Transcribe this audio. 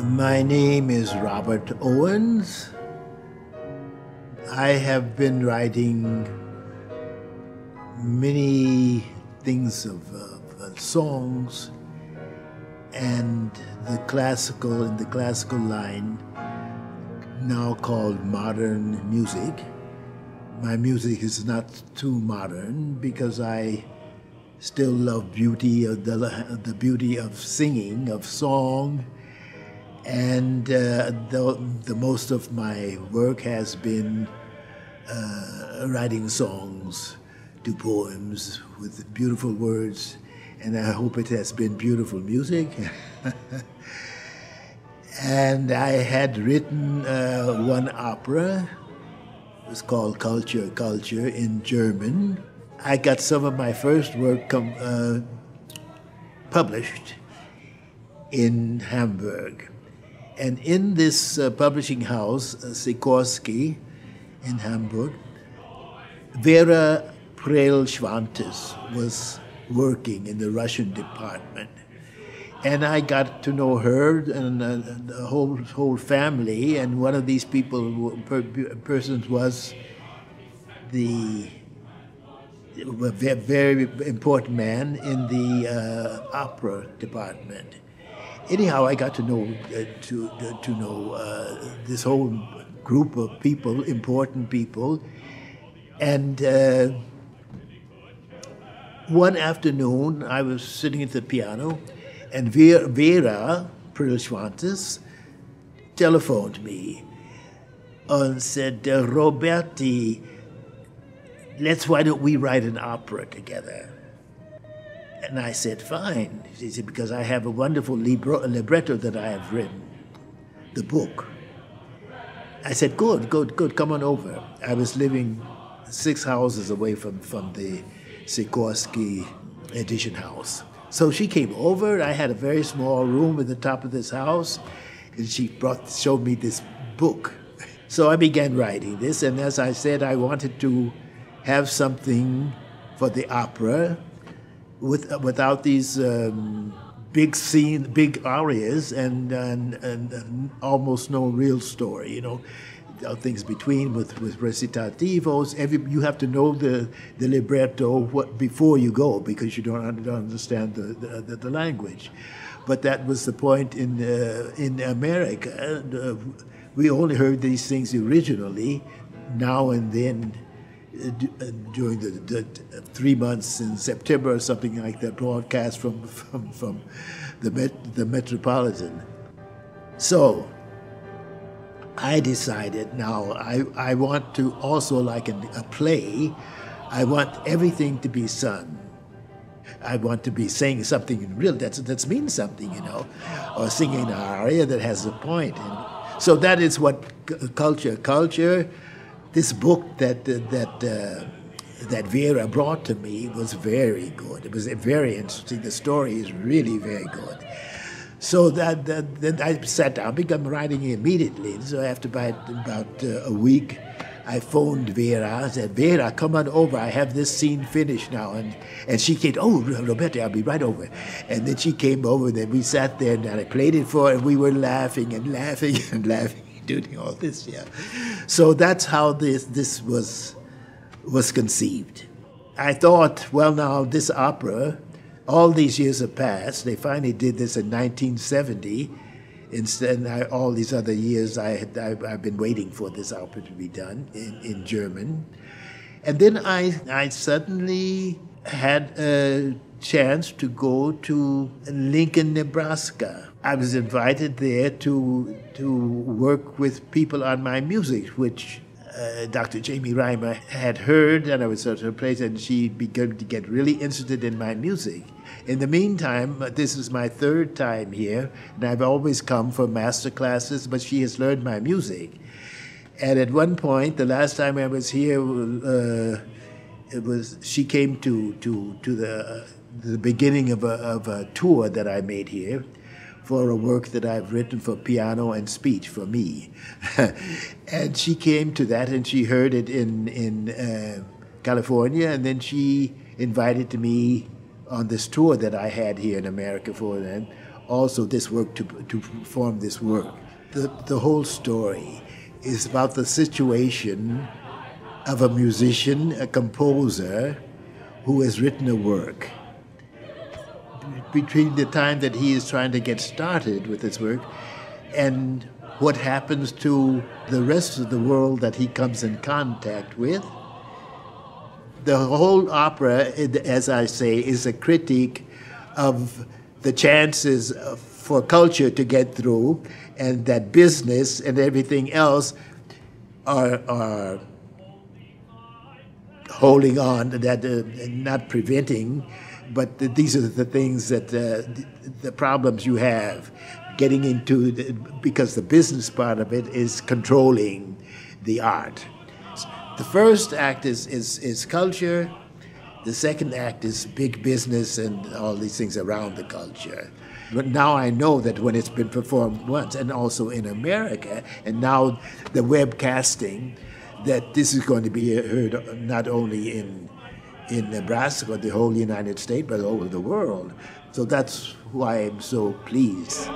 My name is Robert Owens. I have been writing many things of songs and in the classical line, now called modern music. My music is not too modern because I still love the beauty of singing, of song, and the most of my work has been writing songs to poems with beautiful words, and I hope it has been beautiful music. And I had written one opera. It was called Culture, Culture in German. I got some of my first work published in Hamburg. And in this publishing house, Sikorsky in Hamburg, Vera Prel-Schwantes was working in the Russian department. And I got to know her and the whole family, and one of these persons was the very important man in the opera department. Anyhow, I got to know this whole group of people, important people, and one afternoon I was sitting at the piano, and Vera Prel-Schwantes telephoned me and said, "Roberti, why don't we write an opera together?" And I said, "Fine." She said, "Because I have a wonderful libretto that I have written, the book." I said, good, come on over. I was living 6 houses away from the Sikorsky edition house. So she came over. I had a very small room at the top of this house, and she showed me this book. So I began writing this, and as I said, I wanted to have something for the opera without these big arias and almost no real story, things between with recitativos. You have to know the libretto before you go, because you don't understand the language. But that was the point in America. We only heard these things originally, now and then, during the 3 months in September or something like that, broadcast from the Metropolitan. So I decided now I want to also, like a play, I want everything to be sung. I want to be saying something real that means something, or singing an aria that has a point. And so that is what culture. This book that Vera brought to me was very good. It was very interesting. The story is really very good. So then I sat down, began writing immediately. So after about a week, I phoned Vera. I said, "Vera, come on over. I have this scene finished now." And she came, "Oh, Roberta, I'll be right over." And then she came over, and then we sat there, and I played it for her, and we were laughing and laughing and laughing, doing all this, yeah. So that's how this was conceived. I thought, well, now this opera, all these years have passed. They finally did this in 1970. Instead, all these other years, I've been waiting for this opera to be done in German. And then I suddenly had a chance to go to Lincoln, Nebraska. I was invited there to work with people on my music, which Dr. Jamie Reimer had heard, and I was at her place, and she began to get really interested in my music. In the meantime, this is my 3rd time here, and I've always come for master classes, but she has learned my music. And at one point, the last time I was here, she came to the beginning of a tour that I made here for a work that I've written for piano and speech for me. And she came to that, and she heard it in California, and then she invited me on this tour that I had here in America for them, also this work to perform this work. The whole story is about the situation of a musician, a composer, who has written a work. Between the time that he is trying to get started with this work and what happens to the rest of the world that he comes in contact with. The whole opera, as I say, is a critique of the chances for culture to get through, and that business and everything else are holding on, that not preventing, but these are the things that the problems you have getting into, because the business part of it is controlling the art. The first act is culture. The second act is big business and all these things around the culture. But now I know that when it's been performed once, and also in America, and now the webcasting, that this is going to be heard not only in Nebraska, the whole United States, but all over the world. So that's why I'm so pleased.